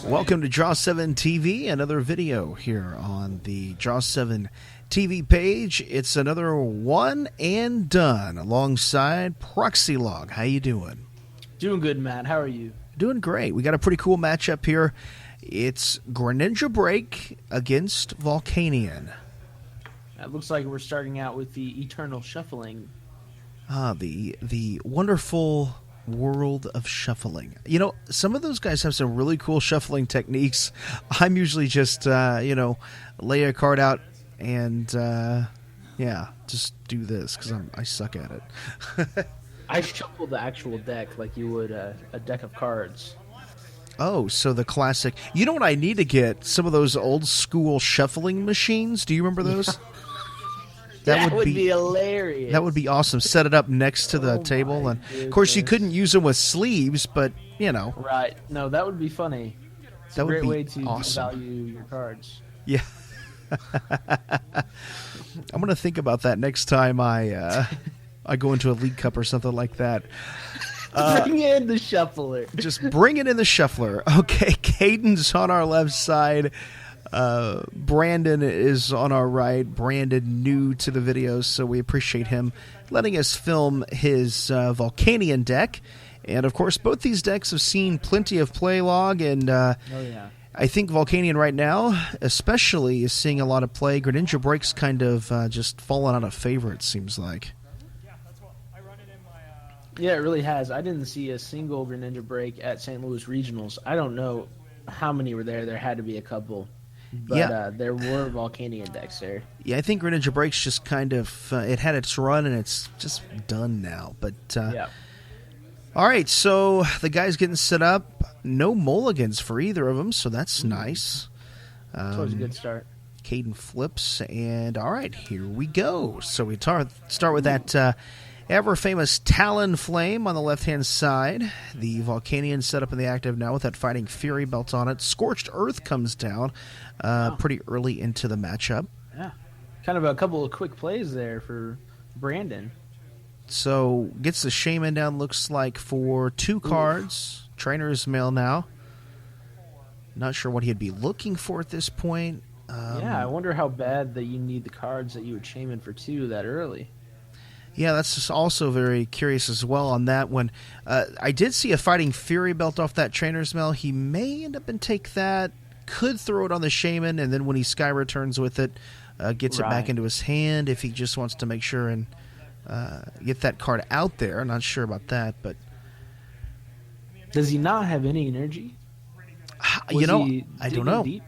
Welcome to Draw 7 TV, another video here on the Draw 7 TV page. It's another one and done alongside Proxy Log. How you doing? Doing good, Matt. How are you? Doing great. We got a pretty cool matchup here. It's Greninja Break against Volcanion. It looks like we're starting out with the Eternal Shuffling. The wonderful world of shuffling. You know, some of those guys have some really cool shuffling techniques. I'm usually just, lay a card out and, just do this because I suck at it. I shuffle the actual deck like you would a deck of cards. Oh, so the classic. You know what I need to get? Some of those old school shuffling machines. Do you remember those? That would be hilarious. That would be awesome. Set it up next to the table. And of course, you couldn't use them with sleeves, but, you know. Right. No, that would be funny. It's a great way to awesome. value your cards. Yeah. I'm going to think about that next time I go into a League Cup or something like that. Bring in the shuffler. Just bring it in the shuffler. Okay, Caden's on our left side. Brandon is on our right. Brandon, new to the videos, so we appreciate him letting us film his Volcanion deck. And, of course, both these decks have seen plenty of play log, and I think Volcanion right now, especially, is seeing a lot of play. Greninja Break's kind of just fallen out of favor, it seems like. Yeah, it really has. I didn't see a single Greninja Break at St. Louis Regionals. I don't know how many were there. There had to be a couple. But there were Volcanion decks there. Yeah, I think Greninja Break's just kind of, it had its run and it's just done now. But, all right, so the guys getting set up. No mulligans for either of them, so that's nice. It's always a good start. Caden flips, and all right, here we go. So we start with that ever-famous Talonflame on the left-hand side. The Volcanion set up in the active now with that Fighting Fury belt on it. Scorched Earth comes down pretty early into the matchup. Yeah, kind of a couple of quick plays there for Brandon. So gets the Shaman down, looks like, for 2 cards. Trainer's Mail now. Not sure what he'd be looking for at this point. I wonder how bad that you need the cards that you would Shaman for 2 that early. Yeah, that's just also very curious as well on that one. I did see a Fighting Fury belt off that Trainer's Mail. He may end up and take that. Could throw it on the Shaman, and then when he Sky Returns with it, gets it back into his hand if he just wants to make sure and get that card out there. Not sure about that, but... Does he not have any energy? I don't know. Deep?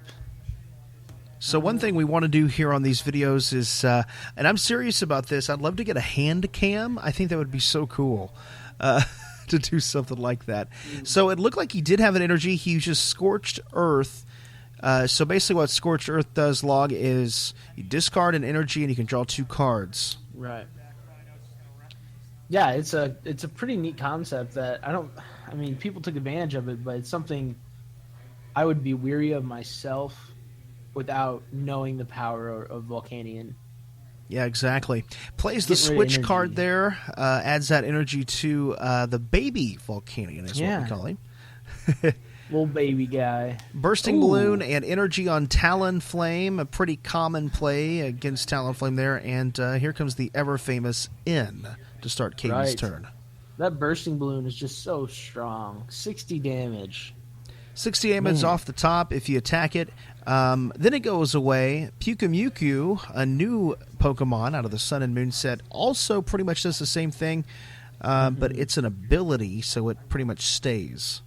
So one thing we want to do here on these videos is, and I'm serious about this, I'd love to get a hand cam. I think that would be so cool to do something like that. So it looked like he did have an energy. He used Scorched Earth. So basically what Scorched Earth does, Log, is you discard an energy and you can draw 2 cards. Right. Yeah, it's a pretty neat concept that people took advantage of it, but it's something I would be weary of myself without knowing the power of Volcanion. Yeah, exactly. Plays the switch card there, adds that energy to the baby Volcanion is what we call him. Little baby guy. Bursting Balloon and energy on Talonflame, a pretty common play against Talonflame there, and here comes the ever-famous N to start Caden's turn. That Bursting Balloon is just so strong. 60 damage. 60 damage off the top if you attack it. Then it goes away. Pyukumuku, a new Pokemon out of the Sun and Moon set, also pretty much does the same thing, but it's an ability, so it pretty much stays.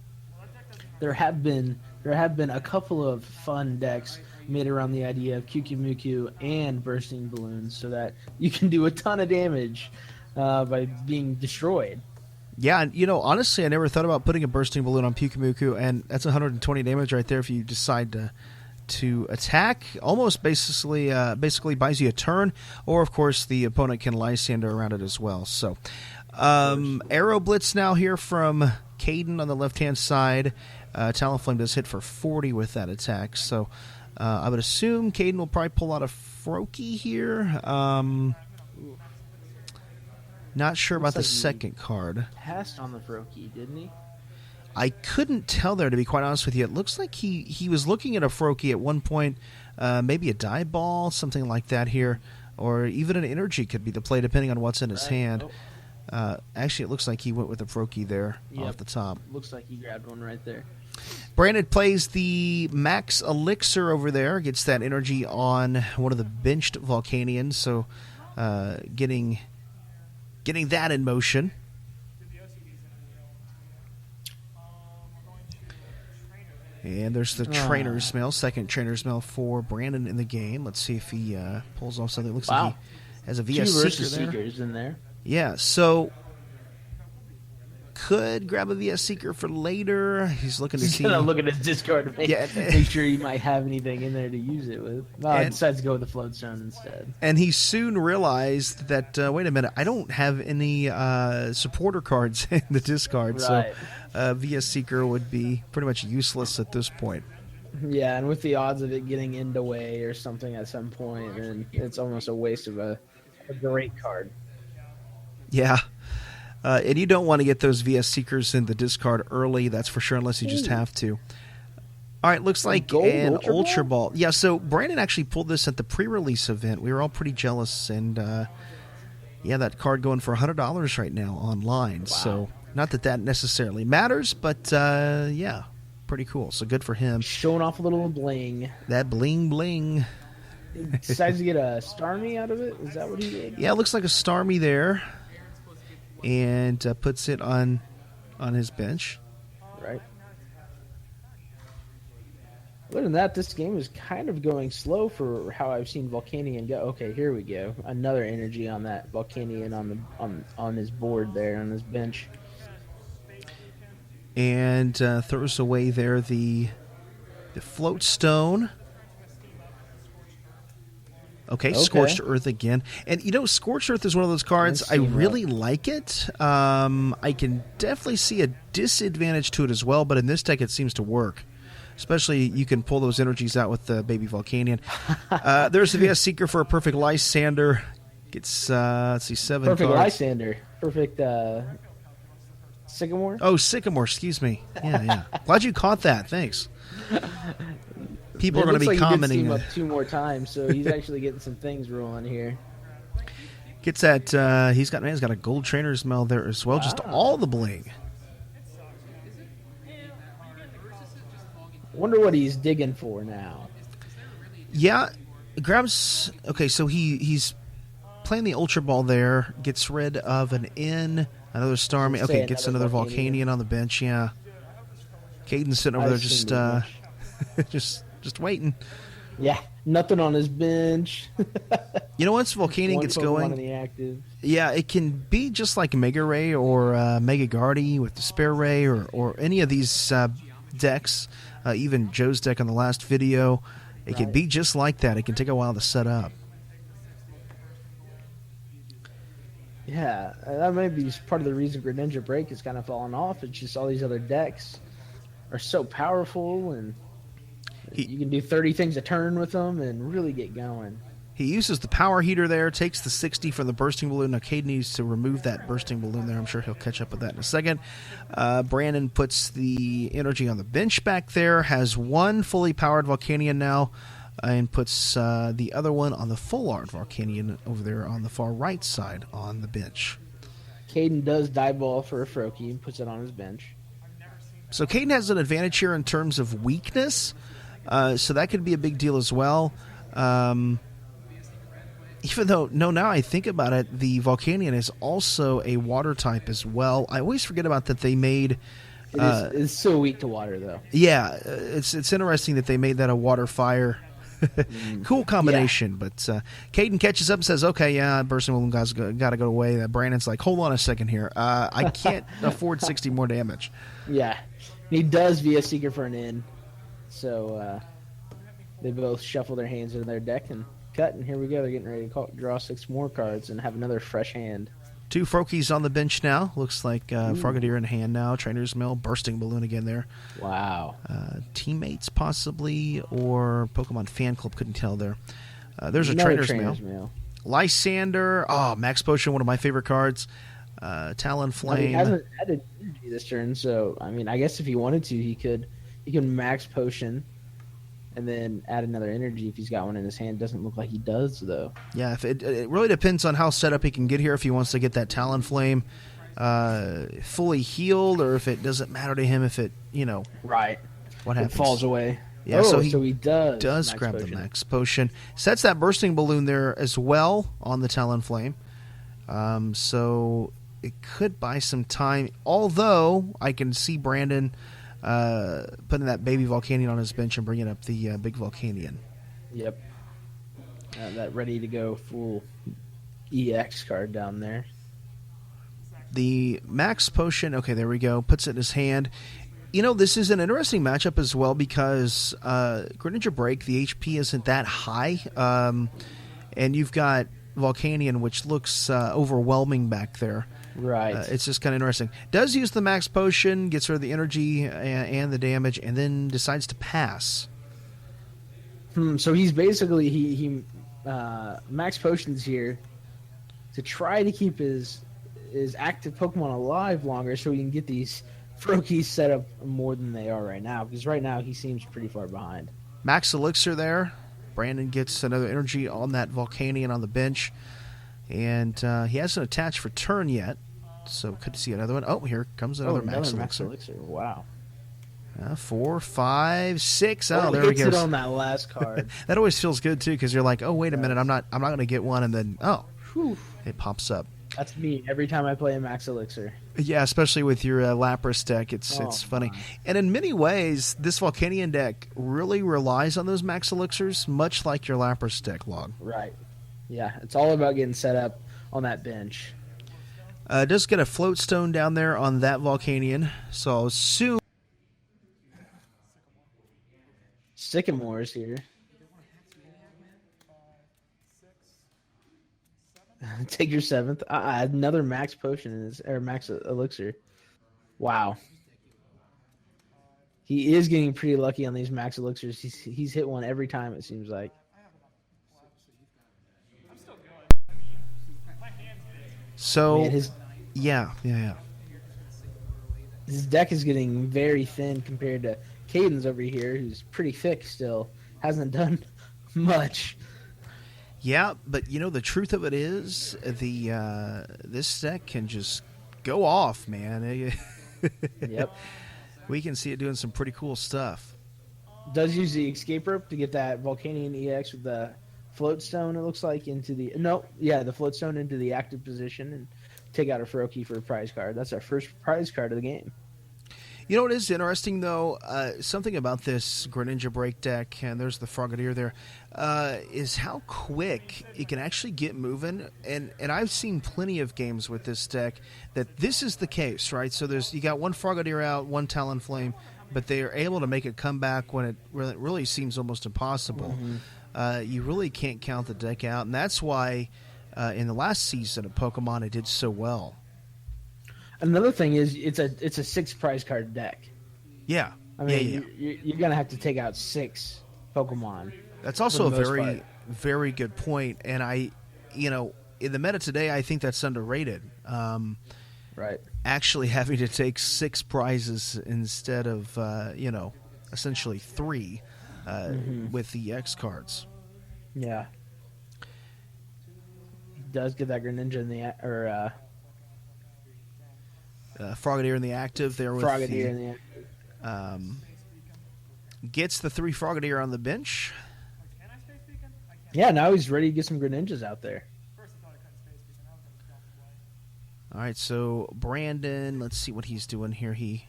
There have been a couple of fun decks made around the idea of Pyukumuku and Bursting Balloons, so that you can do a ton of damage by being destroyed. Yeah, and honestly, I never thought about putting a Bursting Balloon on Pyukumuku, and that's 120 damage right there if you decide to attack. Almost basically buys you a turn, or of course the opponent can Lysander around it as well. So, Arrow Blitz now here from Caden on the left-hand side. Talonflame does hit for 40 with that attack, so I would assume Caden will probably pull out a Froakie here. Not sure about the second card. Passed on the Froakie, didn't he? I couldn't tell there, to be quite honest with you. It looks like he was looking at a Froakie at one point, maybe a die ball, something like that here, or even an energy could be the play, depending on what's in his hand. Actually, it looks like he went with a Froakie there off the top. Looks like he grabbed one right there. Brandon plays the Max Elixir over there, gets that energy on one of the benched Volcanions, so getting that in motion. And there's the trainer's mail, second trainer's mail for Brandon in the game. Let's see if he pulls off something. Looks like he has a VS Seekers in there. Yeah, so could grab a VS Seeker for later. He's looking to see. He's gonna look at his discard to make sure he might have anything in there to use it with. No, he decides to go with the Floatstone instead. And he soon realized that, wait a minute, I don't have any supporter cards in the discard, right. So VS Seeker would be pretty much useless at this point. Yeah, and with the odds of it getting into way or something at some point, and it's almost a waste of a great card. Yeah. And you don't want to get those VS Seekers in the discard early, that's for sure, unless you just have to. All right, looks like an Ultra Ball. Yeah, so Brandon actually pulled this at the pre-release event. We were all pretty jealous, and that card going for $100 right now online. Wow. So not that necessarily matters, but pretty cool. So good for him. Showing off a little bling. That bling bling. He decides to get a Starmie out of it? Is that what he did? Yeah, it looks like a Starmie there. And puts it on his bench. Right. Other than that, this game is kind of going slow for how I've seen Volcanion go. Okay, here we go. Another energy on that Volcanion on his board there, on his bench. And throws away there the Floatstone. Okay, Scorched Earth again. And, Scorched Earth is one of those cards, I really like it. I can definitely see a disadvantage to it as well, but in this deck it seems to work. Especially you can pull those energies out with the Baby Volcanion. There's the VS Seeker for a perfect Lysander. Gets, 7 perfect cards. Lysander. Perfect Sycamore? Oh, Sycamore, excuse me. Yeah. Glad you caught that. Thanks. People are going to be commenting. He did steam up 2 more times, so he's actually getting some things rolling here. Gets that. He's got a gold trainer's mail there as well. Wow. Just all the bling. Wonder what he's digging for now. Yeah, grabs. Okay, so he's playing the Ultra Ball there. Gets rid of an N, another Starmie. Okay, gets another Volcanion on the bench. Yeah, Caden's sitting over there just waiting. Yeah, nothing on his bench. Once Volcanion gets going, in the active. Yeah, it can be just like Mega Ray or Mega Guardy with Despair Ray or any of these decks, even Joe's deck on the last video. It can be just like that. It can take a while to set up. Yeah, that might be part of the reason Greninja Break has kind of fallen off. It's just all these other decks are so powerful, and you can do 30 things a turn with them and really get going. He uses the power heater there, takes the 60 from the bursting balloon. Now, Cade needs to remove that bursting balloon there. I'm sure he'll catch up with that in a second. Brandon puts the energy on the bench back there, has one fully powered Volcanion now, and puts the other one on the full art Volcanion over there on the far right side on the bench. Caden does die ball for a Froakie and puts it on his bench. So Caden has an advantage here in terms of weakness. So that could be a big deal as well. Even though, now I think about it, the Volcanion is also a water type as well. I always forget about that they made... It's so weak to water, though. Yeah, it's interesting that they made that a water-fire. Cool combination. Yeah. But Caden catches up and says, okay, yeah, bursting balloon guys got to go away. Brandon's like, hold on a second here. I can't afford 60 more damage. Yeah. He does VS Seeker for an in. So they both shuffle their hands into their deck and cut, and here we go. They're getting ready to draw 6 more cards and have another fresh hand. 2 Froakies on the bench now. Looks like Frogadier in hand now. Trainer's Mail, bursting balloon again there. Wow. Teammates possibly, or Pokemon Fan Club, couldn't tell there. There's a Trainer's Mail. Lysander, Max Potion, one of my favorite cards. Talonflame. He hasn't added energy this turn, so I mean, I guess if he wanted to, he can max potion, and then add another energy if he's got one in his hand. Doesn't look like he does though. Yeah, if it really depends on how set up he can get here. If he wants to get that Talonflame fully healed, or if it doesn't matter to him if it, right, what happens? It falls away. Yeah, so he does grab potion. the max potion. Sets that bursting balloon there as well on the Talonflame. So it could buy some time. Although I can see Brandon putting that baby Volcanion on his bench and bringing up the big Volcanion. Yep. That ready to go full EX card down there. The max potion, okay, there we go. Puts it in his hand. This is an interesting matchup as well because Greninja Break, the HP isn't that high. And you've got Volcanion, which looks overwhelming back there. Right. It's just kind of interesting. Does use the max potion, gets rid of the energy and the damage, and then decides to pass. So he's basically he max potions here to try to keep his active Pokemon alive longer, so he can get these Froakies set up more than they are right now. Because right now he seems pretty far behind. Max Elixir there. Brandon gets another energy on that Volcanion on the bench, and he hasn't attached for turn yet. So could see another one. Oh, here comes another Max Elixir. Wow. 4, 5, 6. Oh, there we go. It on that last card. That always feels good too, because you're like, oh, wait a minute, I'm not going to get one, and then it pops up. That's me every time I play a Max Elixir. Yeah, especially with your Lapras deck, it's funny. And in many ways, this Volcanion deck really relies on those Max Elixirs, much like your Lapras deck, Log. Right. Yeah, it's all about getting set up on that bench. Does get a float stone down there on that Volcanion, so soon. Sycamore's here. Take your 7th. Another max potion in his, or max elixir. Wow. He is getting pretty lucky on these max elixirs. He's hit one every time, it seems like. So, Man, yeah. His deck is getting very thin compared to Caden's over here, who's pretty thick still. Hasn't done much. Yeah, but the truth of it is, this deck can just go off, man. Yep. We can see it doing some pretty cool stuff. Does use the escape rope to get that Volcanion EX with the float stone, it looks like, the float stone into the active position and take out a Froakie for a prize card. That's our first prize card of the game. What is interesting, though, something about this Greninja Break deck, and there's the Frogadier there, is how quick it can actually get moving. And I've seen plenty of games with this deck that this is the case, right? So you got one Frogadier out, one Talonflame, but they are able to make a comeback when it really seems almost impossible. Mm-hmm. You really can't count the deck out, and that's why in the last season of Pokemon it did so well. Another thing is it's a 6 prize card deck. Yeah. I mean, you're going to have to take out 6 Pokemon. That's also a very, very good point. And in the meta today, I think that's underrated. Right. Actually having to take 6 prizes instead of, essentially 3 with the X cards. Yeah. He does get that Greninja in the, Frogadier in the active there with Frogadier in the active. Gets the 3 Frogadier on the bench. Yeah, now he's ready to get some Greninjas out there. All right, so Brandon, let's see what he's doing here. He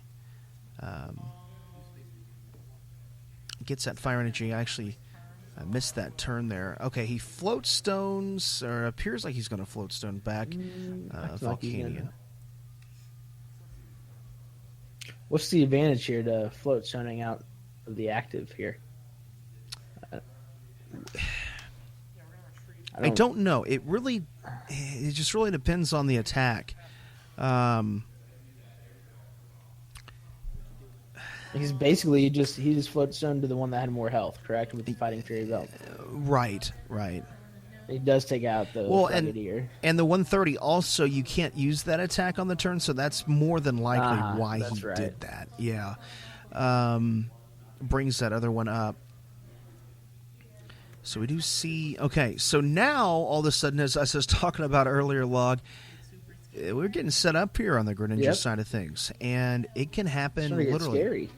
gets that fire energy. I missed that turn there. Okay, he floats stones, or appears like he's going to float stone back. Volcanion. What's the advantage here to float stoning out of the active here? I don't know. It just really depends on the attack. Because basically he just float stone to the one that had more health, correct? With the Fighting Fury belt. Right. He does take out the Frogadier. And the 130 also, you can't use that attack on the turn, so that's more than likely why he did that. Yeah. Brings that other one up. So we do see... Okay, so now, all of a sudden, as I was talking about earlier, Log, we're getting set up here on the Greninja side of things. And it can happen literally. Scary.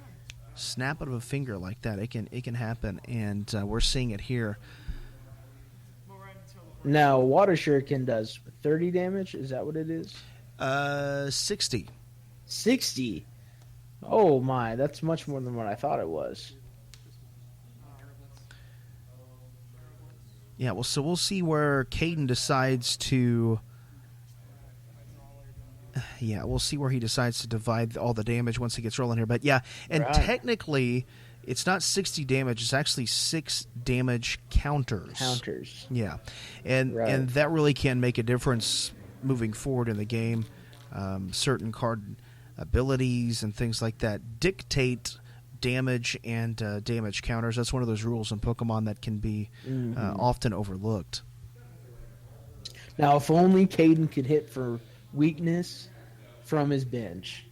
Snap of a finger like that. It can happen, and we're seeing it here. Now, Water Shuriken does 30 damage. Is that what it is? 60. 60? Oh, my. That's much more than what I thought it was. Yeah, well, so we'll see where Caden decides to... Yeah, we'll see where he decides to divide all the damage once he gets rolling here. But yeah, and technically, it's not 60 damage. It's actually 6 damage counters. Yeah, and that really can make a difference moving forward in the game. Certain card abilities and things like that dictate damage and damage counters. That's one of those rules in Pokemon that can be often overlooked. Now, if only Caden could hit for weakness from his bench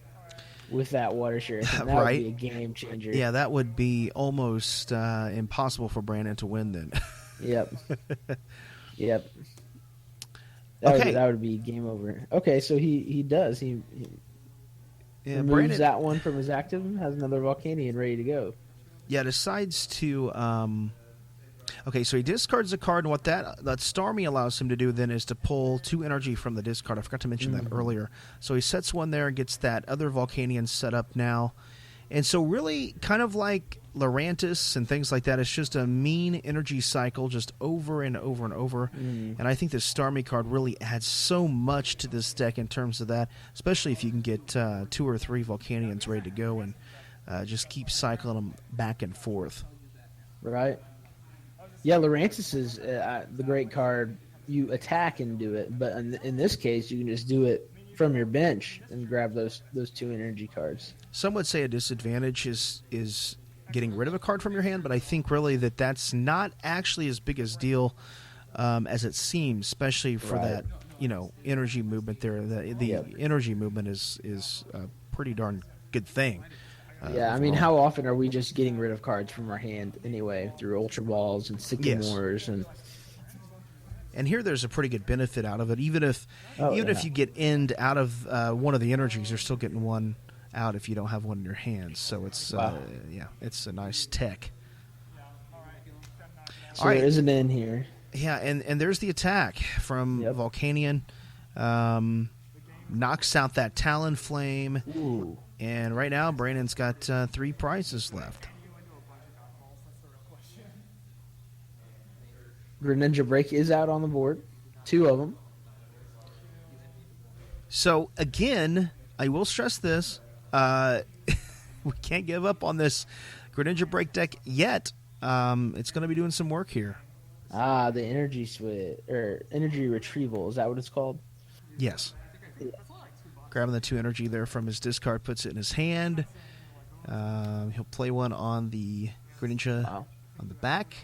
with that Water Shuriken, that would be a game changer. Yeah, that would be almost impossible for Brandon to win then. Yep. That would be game over. Okay, so he does. He removes Brandon, that one from his active and has another Volcanion ready to go. Yeah, decides to... Okay, so he discards a card, and what that Starmie allows him to do then is to pull 2 energy from the discard. I forgot to mention that earlier. So he sets one there and gets that other Volcanion set up now. And so really, kind of like Lurantis and things like that, it's just a mean energy cycle just over and over and over. And I think this Starmie card really adds so much to this deck in terms of that, especially if you can get 2 or 3 Volcanions ready to go and just keep cycling them back and forth. Right. Yeah, Lurantis is the great card. You attack and do it, but in this case, you can just do it from your bench and grab those 2 energy cards. Some would say a disadvantage is getting rid of a card from your hand, but I think really that's not actually as big a deal as it seems, especially for that energy movement there. The energy movement is a pretty darn good thing. Yeah, I mean, how often are we just getting rid of cards from our hand anyway through Ultra Balls and Sycamores and here there's a pretty good benefit out of it. Even if you get end out of one of the energies, you're still getting one out if you don't have one in your hands. So it's it's a nice tech. So there is an end here. Yeah, and there's the attack from Volcanion. Knocks out that Talonflame. Ooh. And right now, Brandon's got 3 prizes left. Greninja Break is out on the board. 2 of them. So, again, I will stress this. We can't give up on this Greninja Break deck yet. It's going to be doing some work here. The energy switch, or energy retrieval. Is that what it's called? Yes. Grabbing the 2 energy there from his discard, puts it in his hand. He'll play one on the Greninja on the back.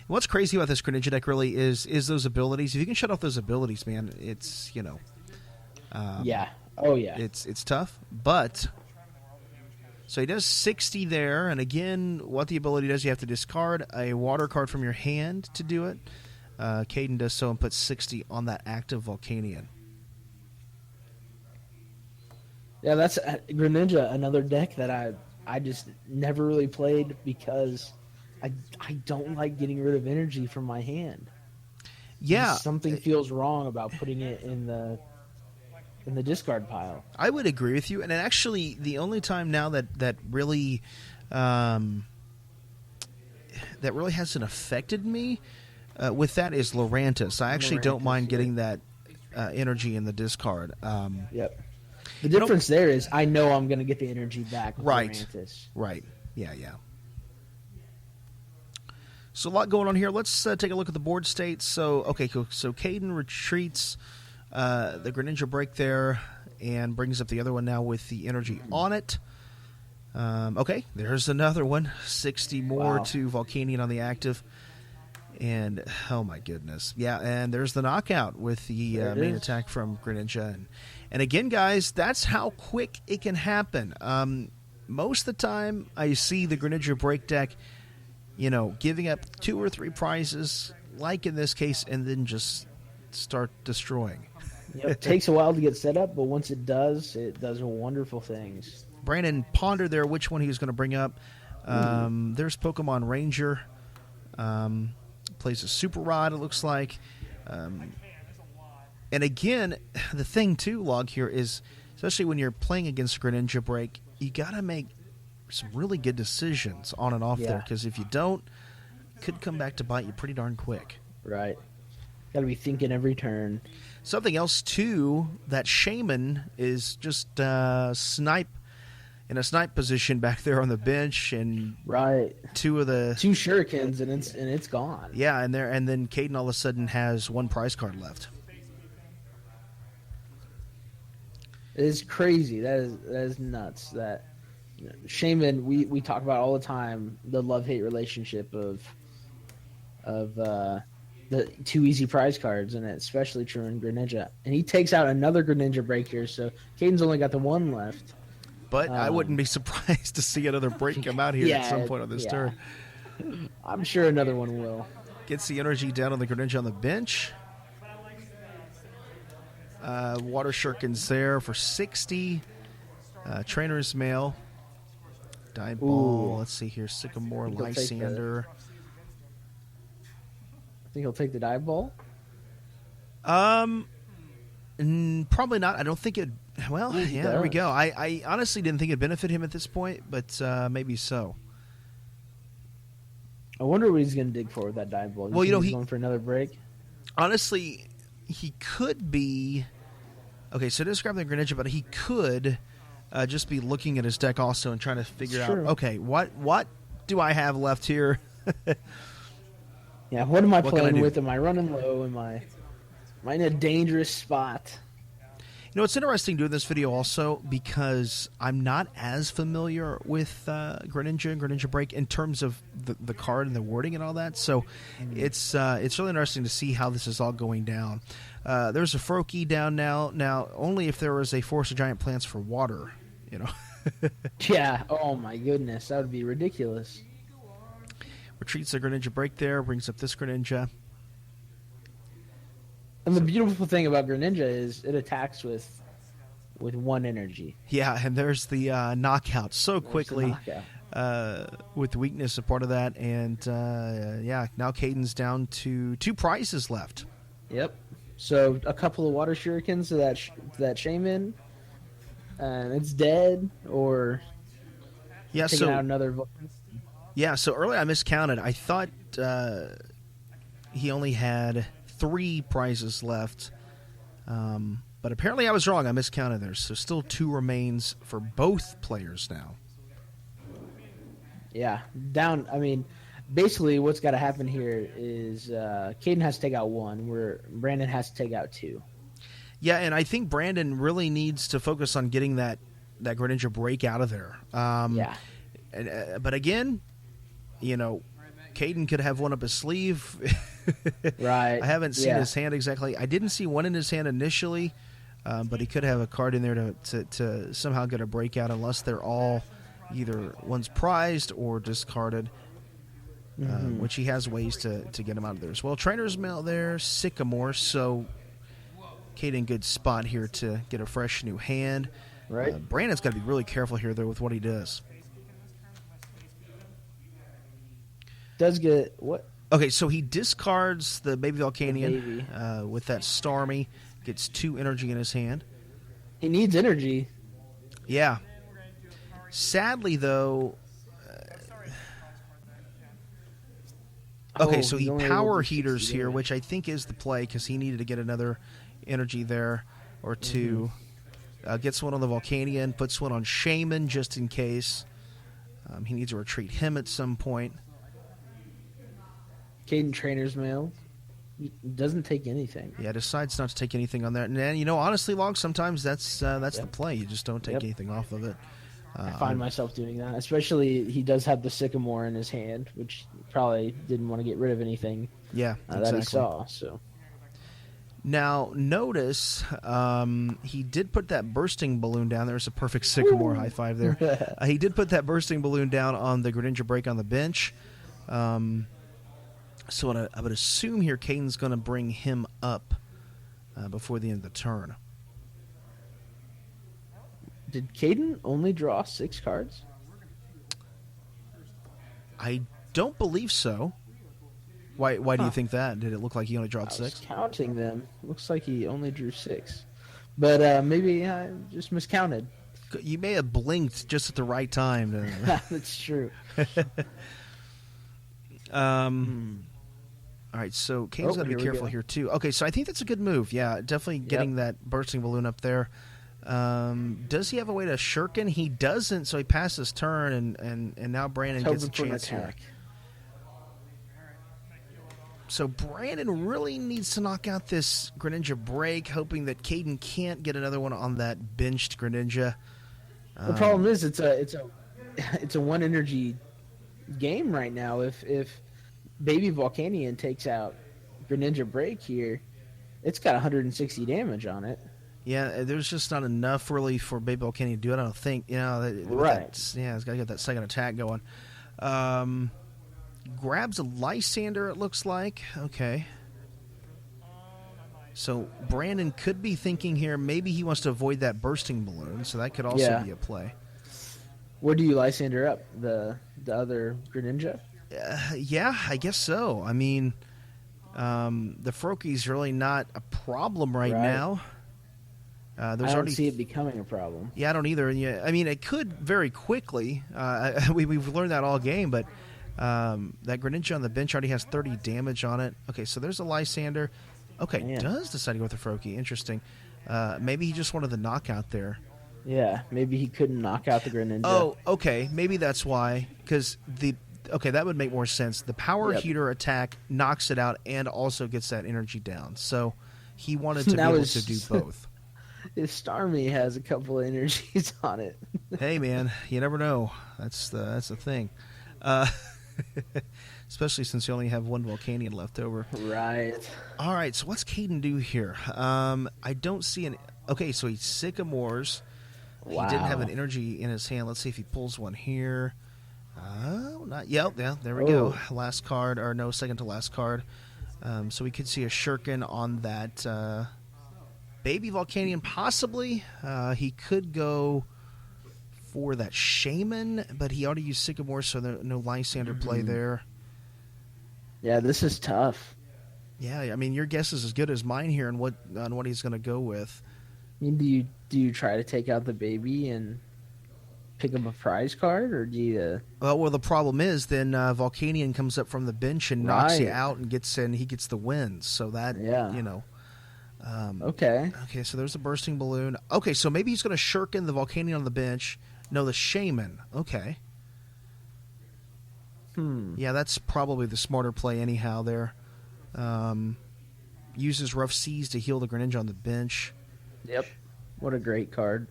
What's crazy about this Greninja deck really is those abilities. If you can shut off those abilities, man, it's it's tough. But so he does 60 there, and again, what the ability does, you have to discard a water card from your hand to do it. Caden does so and puts 60 on that active Volcanion. Yeah, that's Greninja, another deck that I just never really played because I don't like getting rid of energy from my hand. Yeah, something feels wrong about putting it in the discard pile. I would agree with you, and actually, the only time now that really hasn't affected me with that is Lurantis. I actually don't mind getting that energy in the discard. Yep. The difference there is I know I'm going to get the energy back with Lurantis. Right. Yeah. So a lot going on here. Let's take a look at the board state. So Caden retreats the Greninja Break there and brings up the other one now with the energy on it. Okay, there's another one. 60 more Wow. to Volcanion on the active. And, oh my goodness. Yeah, and there's the knockout with the There it main is. attack from Greninja. And again, guys, that's how quick it can happen. Most of the time, I see the Greninja break deck, giving up 2 or 3 prizes, like in this case, and then just start destroying. Yep, it takes a while to get set up, but once it does wonderful things. Brandon pondered there which one he was going to bring up. There's Pokemon Ranger. Plays a Super Rod, it looks like. And again, the thing too, Log, here is, especially when you're playing against Greninja Break, you got to make some really good decisions on and off there, because if you don't, it could come back to bite you pretty darn quick. Right. Got to be thinking every turn. Something else too, that Shaman is just snipe in a snipe position back there on the bench, and Right. 2 shurikens and it's gone. Yeah, and then Caden all of a sudden has 1 prize card left. It is crazy. That is nuts. That Shaman, we talk about all the time, the love-hate relationship of the 2 easy prize cards, and it's especially true in Greninja. And he takes out another Greninja break here, so Caden's only got the 1 left. But I wouldn't be surprised to see another break come out here at some point on this turn. I'm sure another one will. Gets the energy down on the Greninja on the bench. Water Shurikens there for 60. Trainer's Mail. Dive Ball. Ooh. Let's see here. Sycamore, He'll take Lysander. I think he'll take the dive ball. Probably not. I don't think it. Well, yeah, there we go. I honestly didn't think it'd benefit him at this point, but maybe so. I wonder what he's going to dig for with that dive ball. Well, he's going for another break. Honestly, he could be. Okay, so describe the Greninja, but he could just be looking at his deck also and trying to figure out. Okay, what do I have left here? Yeah, what am I playing I with? Am I running low? Am I in a dangerous spot? It's interesting doing this video also because I'm not as familiar with Greninja and Greninja Break in terms of the card and the wording and all that. So it's really interesting to see how this is all going down. There's a Froakie down now. Now, only if there was a Force of Giant Plants for water, Yeah, oh my goodness, that would be ridiculous. Retreats the Greninja Break there, brings up this Greninja. And the beautiful thing about Greninja is it attacks with 1 energy. Yeah, and there's the knockout so quickly with the weakness a part of that. And, now Caden's down to 2 prizes left. Yep. So a couple of water shurikens to that Shaman, and it's dead, or taking out another. Yeah, so earlier I miscounted. I thought he only had 3 prizes left, but apparently I was wrong. I miscounted there. So still 2 remains for both players now. Yeah, down. I mean, basically what's got to happen here is Caden has to take out 1, where Brandon has to take out 2. Yeah, and I think Brandon really needs to focus on getting that Greninja Break out of there. But again, Caden could have one up his sleeve. Right. I haven't seen his hand exactly. I didn't see one in his hand initially, but he could have a card in there to somehow get a breakout, unless they're all either one's prized or discarded, which he has ways to get him out of there as well. Trainer's Mail there, Sycamore, so Caden, good spot here to get a fresh new hand. Right. Brandon's got to be really careful here, though, with what he does. Does get what? Okay, so he discards the Baby Volcanion with that Starmie, gets 2 energy in his hand. He needs energy. Yeah. Sadly, though... okay, so he power heaters here, which I think is the play, because he needed to get another energy there or 2. Gets one on the Volcanion, puts one on Shaman just in case. He needs to retreat him at some point. Caden Trainer's Mail doesn't take anything. Yeah, decides not to take anything on that. And honestly, Log, sometimes that's the play. You just don't take anything off of it. I find myself doing that, especially he does have the Sycamore in his hand, which he probably didn't want to get rid of anything exactly. that he saw. So now notice he did put that bursting balloon down. There's a perfect Sycamore high five there. He did put that bursting balloon down on the Greninja break on the bench. So I would assume here Caden's going to bring him up before the end of the turn. Did Caden only draw 6 cards? I don't believe so. Why do you think that? Did it look like he only drawed 6? I was counting them. Looks like he only drew 6. But maybe I just miscounted. You may have blinked just at the right time. That's true. All right, so Caden's got to be careful here, too. Okay, so I think that's a good move. Yeah, definitely getting that bursting balloon up there. Does he have a way to shuriken? He doesn't, so he passes turn, and now Brandon gets a chance here. So Brandon really needs to knock out this Greninja break, hoping that Caden can't get another one on that benched Greninja. The problem is it's a 1 energy game right now. If Baby Volcanion takes out Greninja break here, it's got 160 damage on it. Yeah, there's just not enough really for Baby Volcanion to do it. I don't think. Right. It's got to get that second attack going. Grabs a Lysander, it looks like. Okay. So Brandon could be thinking here, maybe he wants to avoid that bursting balloon, so that could also be a play. Where do you Lysander up? The other Greninja? Yeah, I guess so. I mean, the Froakie's really not a problem right now. I don't see it becoming a problem. Yeah, I don't either. And yeah, I mean, it could very quickly. We've learned that all game, but that Greninja on the bench already has 30 damage on it. Okay, so there's a Lysander. Okay, does decide to go with the Froakie. Interesting. Maybe he just wanted the knockout there. Yeah, maybe he couldn't knock out the Greninja. Oh, okay. Maybe that's why. Because that would make more sense. The power heater attack knocks it out and also gets that energy down. So he wanted to be able to do both. His Starmie has a couple of energies on it. Hey, man, you never know. That's the thing. Especially since you only have 1 Volcanion left over. Right. All right, so what's Caden do here? I don't see an... Okay, so he Sycamores. Wow. He didn't have an energy in his hand. Let's see if he pulls one here. Not yet. Yeah, there we go. Last card, or no, second to last card. So we could see a shuriken on that Baby Volcanion, possibly. He could go for that Shaman, but he already used Sycamore, so no Lysander play there. Yeah, this is tough. Yeah, I mean, your guess is as good as mine here on what he's going to go with. I mean, do you try to take out the baby and pick up a prize card, or do you? Well, the problem is then Volcanion comes up from the bench and knocks you out and he gets the win. So that Okay. Okay, so there's a bursting balloon. Okay, so maybe he's going to shuriken the Volcanion on the bench. No, the Shaman. Okay. Yeah, that's probably the smarter play anyhow there. Uses Rough Seas to heal the Greninja on the bench. Yep. What a great card.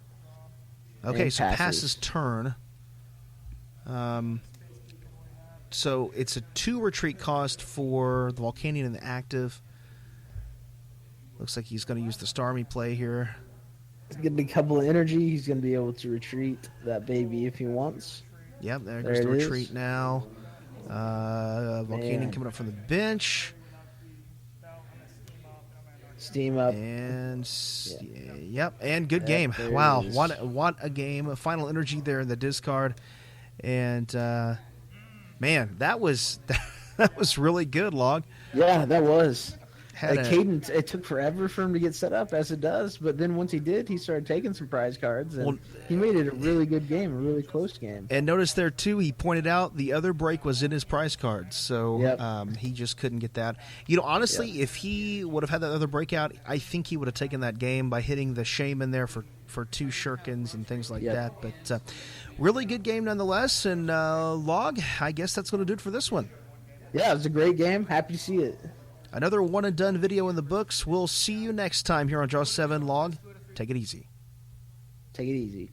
Okay, and so passes turn. So it's a 2 retreat cost for the Volcanion in the active. Looks like he's going to use the Starmie play here. He's getting a couple of energy. He's going to be able to retreat that baby if he wants. Yep, there goes the retreat now. Volcanion coming up from the bench. Steam up. And and good game. Wow, what a game. A final energy there in the discard. And man, that was really good, Log. Yeah, that was. Cadence, it took forever for him to get set up, as it does, but then once he did, he started taking some prize cards, and he made it a really good game, a really close game. And notice there, too, he pointed out the other break was in his prize cards, so he just couldn't get that. You know, honestly, if he would have had that other breakout, I think he would have taken that game by hitting the Shaman there for 2 shurikens and things like that. But really good game nonetheless, and Log, I guess that's going to do it for this one. Yeah, it was a great game. Happy to see it. Another one-and-done video in the books. We'll see you next time here on Draw 7 Log. Take it easy. Take it easy.